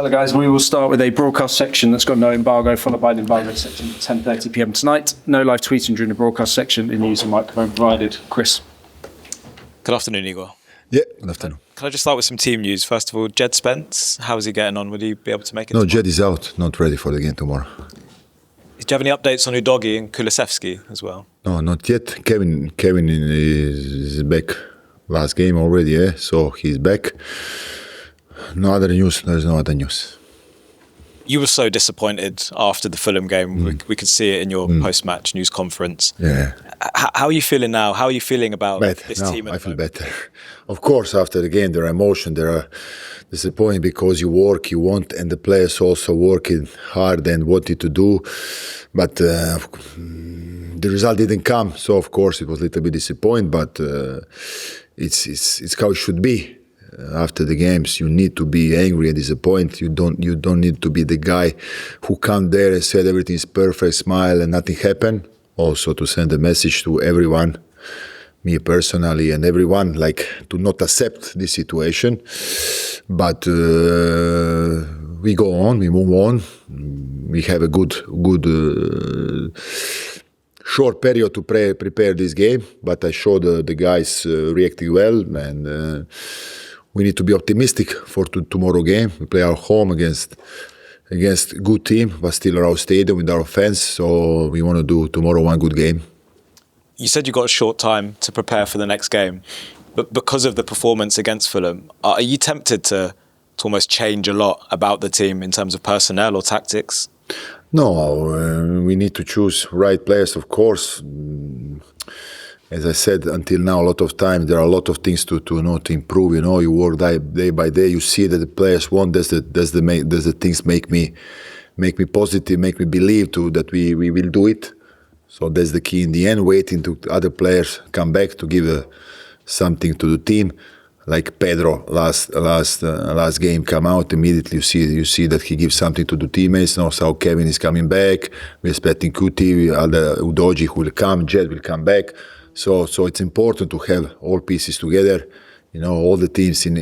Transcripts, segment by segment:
Hello guys, we will start with a broadcast section that's got no embargo, followed by an embargo section at 10:30pm tonight. No live tweeting during the broadcast section in the use of microphone provided. Chris. Good afternoon, Igor. Yeah, good afternoon. Can I just start with some team news? First of all, Djed Spence, how is he getting on? Will he be able to make it? No, tomorrow? Djed is out, not ready for the game tomorrow. Do you have any updates on Udogie and Kulusevski as well? No, not yet. Kevin is back last game already, so he's back. No other news, there's no other news. You were so disappointed after the Fulham game. We could see it in your post-match news conference. Yeah. How are you feeling now? How are you feeling about this now, team? I feel better. Of course, after the game, there are emotions, there are disappointing because you work, you want, and the players also working hard and wanted to do. But the result didn't come, so of course it was a little bit disappointing. But it's how it should be. After the games, you need to be angry and disappointed. You don't need to be the guy who come there and said everything is perfect, smile and nothing happened. Also to send a message to everyone, me personally and everyone, like to not accept this situation. But we go on, we move on. We have a good short period to prepare this game. But I showed the guys reacting well, and we need to be optimistic for tomorrow game. We play our home against good team, but still our stadium with our fans. So we want to do tomorrow one good game. You said you got a short time to prepare for the next game, but because of the performance against Fulham, are you tempted to almost change a lot about the team in terms of personnel or tactics? No, we need to choose right players, of course. As I said, until now, a lot of time, there are a lot of things to improve. You work day by day. You see that the players want. That's the things make me positive, make me believe that we will do it. So that's the key in the end. Waiting to other players come back to give something to the team. Like Pedro last game come out immediately. You see that he gives something to the teammates. Now, so Kevin is coming back. We're expecting Kuti, other Udogie who will come. Djed will come back. So it's important to have all pieces together. All the teams in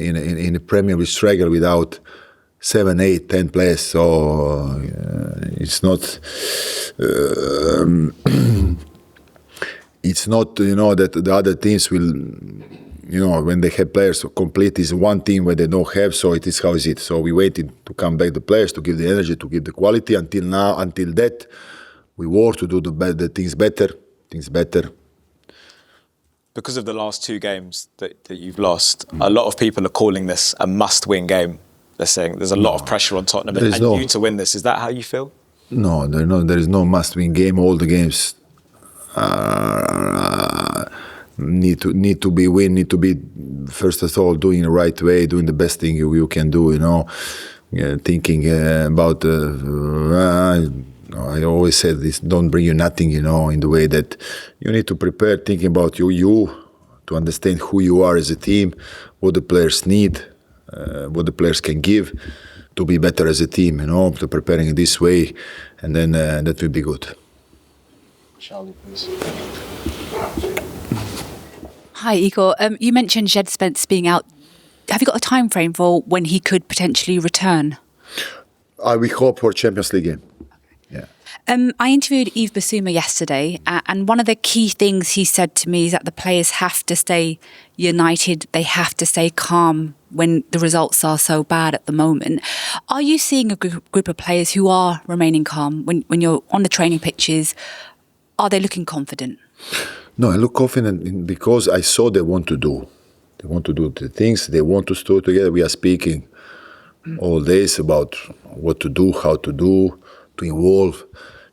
the Premier will struggle without 7, 8, 10 players. So it's not that the other teams will, when they have players complete is one team where they don't have. So it is how is it. So we waited to come back the players to give the energy, to give the quality. Until that, we work to do the things better. Because of the last two games that you've lost, a lot of people are calling this a must-win game. They're saying there's a lot of pressure on Tottenham and you to win this. Is that how you feel? No, there is no must-win game. All the games need to be win. Need to be first of all doing the right way, doing the best thing you can do. Thinking about. I always said this: don't bring you nothing. In the way that you need to prepare, thinking about you to understand who you are as a team, what the players need, what the players can give to be better as a team. To preparing in this way, and then that will be good. Charlie, please. Hi, Igor. You mentioned Djed Spence being out. Have you got a time frame for when he could potentially return? We hope for Champions League game. Yeah. I interviewed Yves Bissouma yesterday, and one of the key things he said to me is that the players have to stay united. They have to stay calm when the results are so bad at the moment. Are you seeing a group of players who are remaining calm when you're on the training pitches? Are they looking confident? No, I look confident because I saw they want to do. They want to do the things. They want to stay together. We are speaking all days about what to do, how to do, to involve,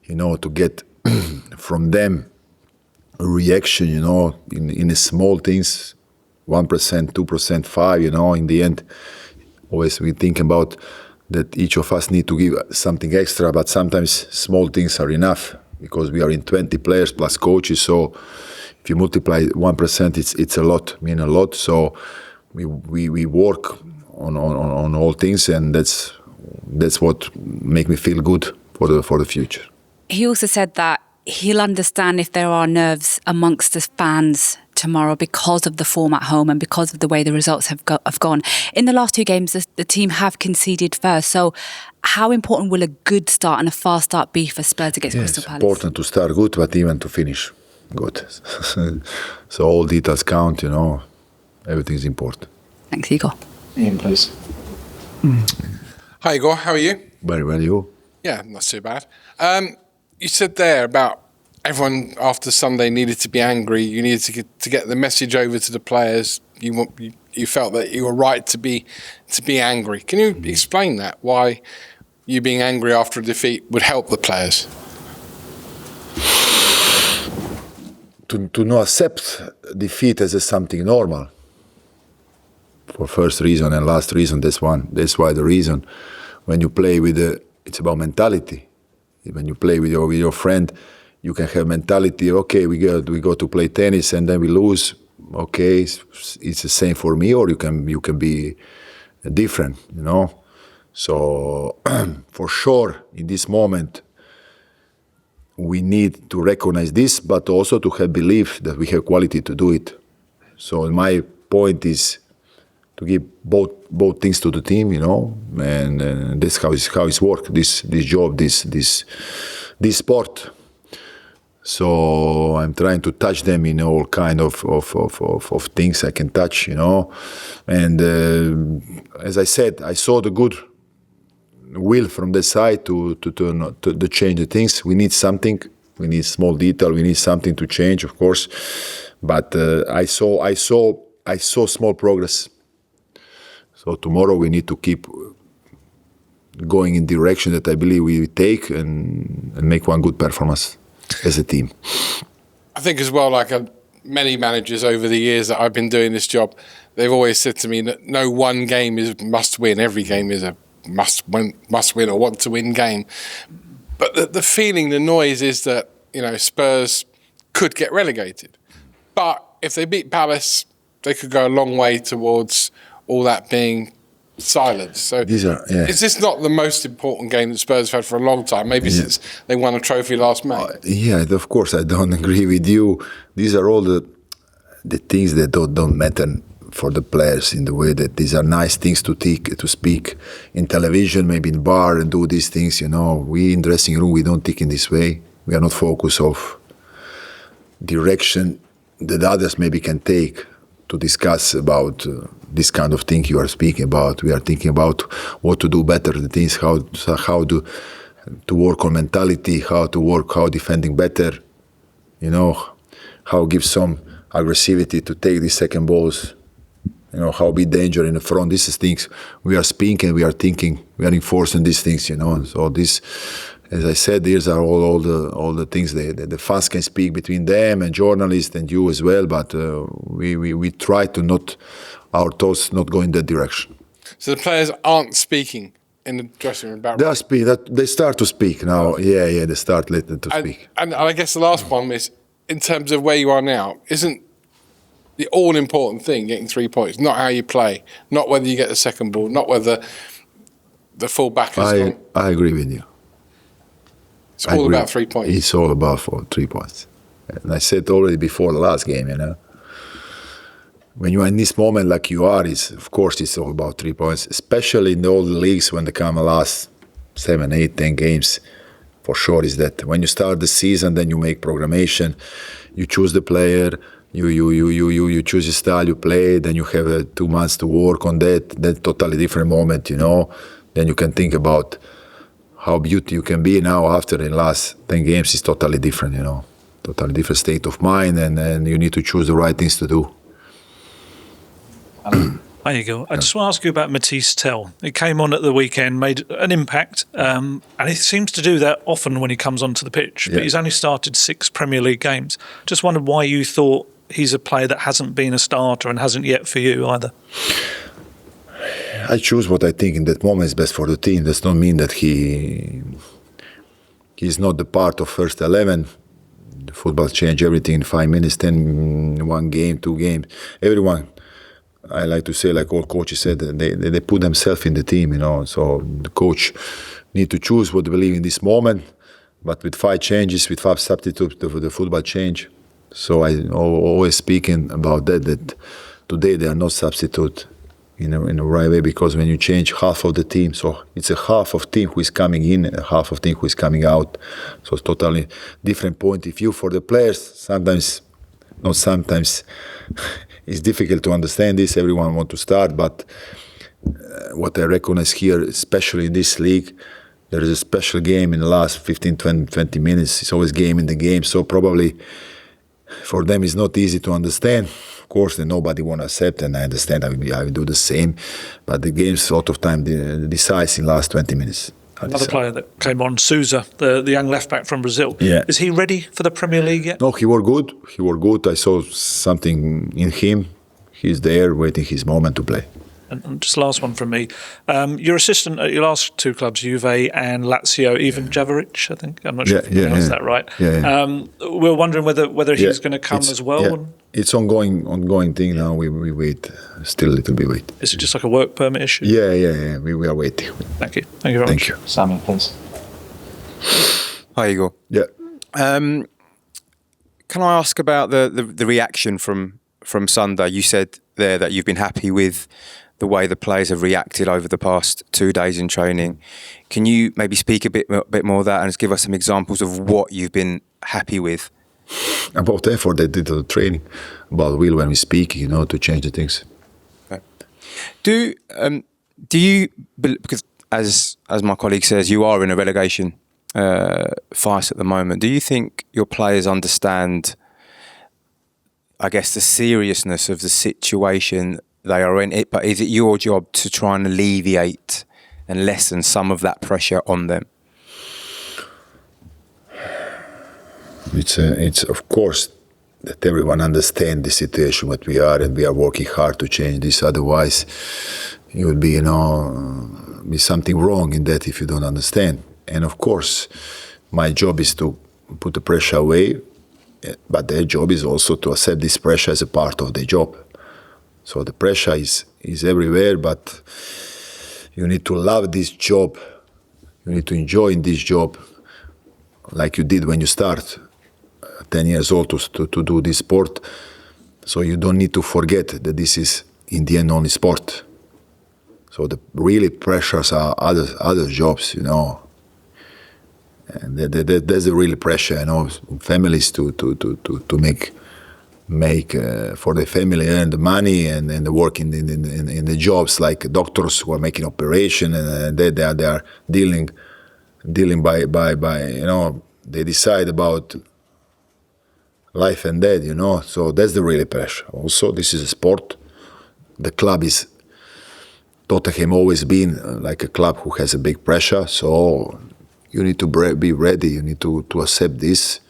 to get from them a reaction, in the small things, 1%, 2%, 5%, in the end. Always we think about that each of us need to give something extra, but sometimes small things are enough because we are in 20 players plus coaches. So if you multiply 1%, it's a lot, a lot. So we work on all things, and that's what make me feel good for the future. He also said that he'll understand if there are nerves amongst the fans tomorrow because of the form at home and because of the way the results have gone. In the last 2 games, the team have conceded first. So how important will a good start and a fast start be for Spurs against Crystal Palace? It's important to start good, but even to finish good. So all details count, Everything is important. Thanks, Igor. Ian, please. Hi, Igor. How are you? Very well, you? Yeah, not too bad. You said there about everyone after Sunday needed to be angry. You needed to get the message over to the players. You felt that you were right to be angry. Can you explain that? Why you being angry after a defeat would help the players? To not accept defeat as something normal. For first reason and last reason, that's why the reason when you play it's about mentality. When you play with your friend, you can have mentality. Okay, we go to play tennis and then we lose. Okay, it's the same for me, or you can be different, So for sure, in this moment, we need to recognize this, but also to have belief that we have quality to do it. So my point is to give both things to the team, and that's how it's work. This job, this sport. So I'm trying to touch them in all kind of things I can touch, And as I said, I saw the good will from the side to change the things. We need something. We need small detail. We need something to change, of course. But I saw small progress. So tomorrow we need to keep going in direction that I believe we take and make one good performance as a team. I think as well, like many managers over the years that I've been doing this job, they've always said to me that no one game is must win. Every game is a must win or want to win game. But the feeling, the noise is that, Spurs could get relegated. But if they beat Palace, they could go a long way towards all that being silenced. So is this not the most important game that Spurs have had for a long time? Maybe since they won a trophy last May. Of course, I don't agree with you. These are all the things that don't matter for the players in the way that these are nice things to speak in television, maybe in bar and do these things. We in dressing room, we don't think in this way. We are not focused of direction that others maybe can take to discuss about this kind of thing you are speaking about. We are thinking about what to do better, the things, how to work on mentality, how defending better, how give some aggressivity to take these second balls, how be danger in the front. This is things we are speaking, we are thinking, we are enforcing these things, So this, as I said, these are all the things the fans can speak between them and journalists and you as well. But we try to not our thoughts not go in that direction. So the players aren't speaking in the dressing room about. They start to speak now. Yeah, they start letting to speak. And I guess the last one is in terms of where you are now. Isn't the all-important thing getting 3 points? Not how you play, not whether you get the second ball, not whether the full back is gone. I agree with you. It's all about 3 points. It's all about 3 points. And I said already before the last game, When you are in this moment like you are, of course it's all about 3 points, especially in all the leagues when they come the last 7, 8, 10 games. For sure is that when you start the season, then you make programmation, you choose the player, you choose your style, you play, then you have 2 months to work on that. That's totally different moment, Then you can think about how beauty you can be now after the last 10 games is totally different, Totally different state of mind, and you need to choose the right things to do. There you go. I just want to ask you about Mathys Tel. He came on at the weekend, made an impact, and he seems to do that often when he comes onto the pitch. But he's only started 6 Premier League games. Just wondered why you thought he's a player that hasn't been a starter and hasn't yet for you either. I choose what I think in that moment is best for the team. Does not mean that he's not the part of first 11. The football change everything in 5 minutes, 10, 1 game, 2 games. Everyone, I like to say, like all coaches said, they put themselves in the team, So the coach need to choose what they believe in this moment. But with 5 changes, with 5 substitutes, the football change. So I always speaking about that today they are not substitute in a right way, because when you change half of the team, so it's a half of team who is coming in and a half of team who is coming out. So it's totally different point of view for the players. Sometimes it's difficult to understand this. Everyone want to start, but what I recognize here, especially in this league, there is a special game in the last 15, 20 minutes. It's always game in the game. So probably for them it's not easy to understand. Of course, nobody want to accept, and I understand. I will do the same. But the game's a lot of time decides in the last 20 minutes. Another player that came on, Sousa, the young left-back from Brazil. Yeah. Is he ready for the Premier League yet? No, he was good. I saw something in him. He's there waiting his moment to play. And just last one from me. Your assistant at your last two clubs, Juve and Lazio, even Javorcic, I think. I'm not sure if I pronounced that right. We were wondering whether he's going to come as well. Yeah. It's ongoing thing now. We wait. Still a little bit wait. Is it just like a work permit issue? Yeah. We are waiting. Thank you. Thank you very much. Thank you. Samuel, please. Hi, Igor. Yeah. Can I ask about the reaction from Sunday? You said there that you've been happy with the way the players have reacted over the past 2 days in training. Can you maybe speak a bit more of that and just give us some examples of what you've been happy with? About the effort they did to the training, about will when we speak, to change the things. Okay. Do you, because as my colleague says, you are in a relegation fight at the moment. Do you think your players understand, I guess, the seriousness of the situation they are in? But is it your job to try and alleviate and lessen some of that pressure on them? It's of course that everyone understands the situation that we are, and we are working hard to change this. Otherwise, it would be be something wrong in that if you don't understand. And of course, my job is to put the pressure away, but their job is also to accept this pressure as a part of their job. So the pressure is everywhere, but you need to love this job. You need to enjoy this job like you did when you start 10 years old to do this sport. So you don't need to forget that this is in the end only sport. So the really pressures are other jobs, and there's a real pressure, families to make for the family, earn the money and work in the jobs, like doctors who are making operation, and they are dealing by they decide about life and death, so that's the real pressure. Also, this is a sport. The club is Tottenham always been like a club who has a big pressure, so you need to be ready. You need to accept this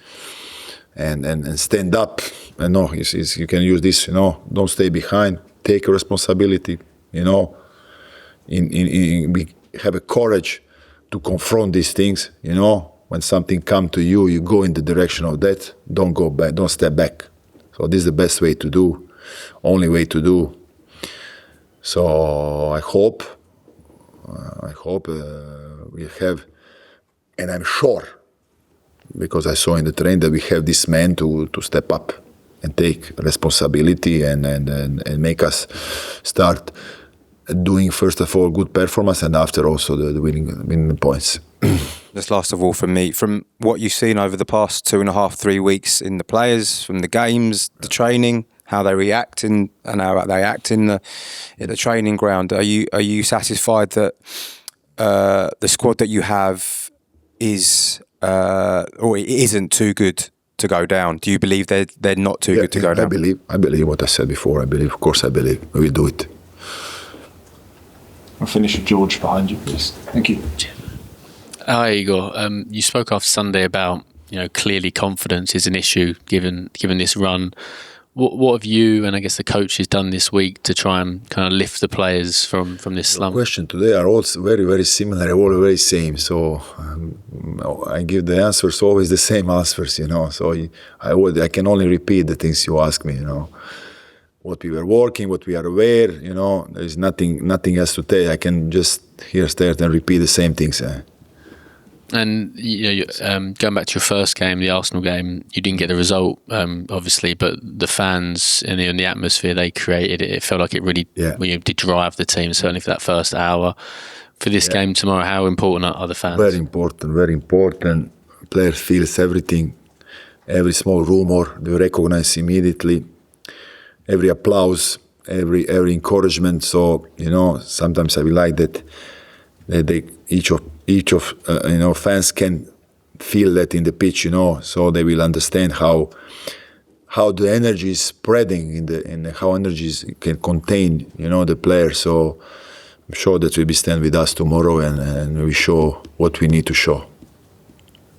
and stand up. And you can use this. Don't stay behind. Take responsibility. We have a courage to confront these things. When something comes to you, you go in the direction of that. Don't go back. Don't step back. So this is the best way to do. Only way to do. So I hope we have, and I'm sure, because I saw in the train that we have this man to step up and take responsibility and make us start doing, first of all, good performance, and after also the winning points. Just last of all from me, from what you've seen over the past 2.5, 3 weeks in the players, from the games, the training, how they react and how they act in the training ground, are you satisfied that the squad that you have is or it isn't too good to go down? Do you believe they're not too good to go down? I believe what I said before. Of course I believe we will do it. I'll finish with George behind you, please. Thank you. Hi, Igor. You spoke after Sunday about clearly confidence is an issue given this run. What have you and I guess the coaches done this week to try and kind of lift the players from this slump? The question today are all very, very similar, all very same. So I give the answers always the same answers, So I can only repeat the things you ask me, What we were working, what we are aware, There is nothing else to tell. I can just here start and repeat the same things. And going back to your first game, the Arsenal game, you didn't get the result, obviously, but the fans and the atmosphere they created, it felt like it really did drive the team, certainly for that first hour. For this game tomorrow, how important are the fans? Very important, very important. Player feels everything, every small rumor, they recognize immediately, every applause, every encouragement. So, sometimes I like that each of fans can feel that in the pitch, so they will understand how the energy is spreading and how energies can contain, the player. So I'm sure that will be stand with us tomorrow and we show what we need to show.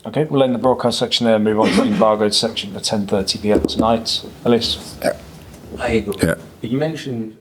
Okay, we'll end the broadcast section there and move on to the embargoed section at 10:30 p.m. tonight. Ellis? Hi, Igor. Yeah. You mentioned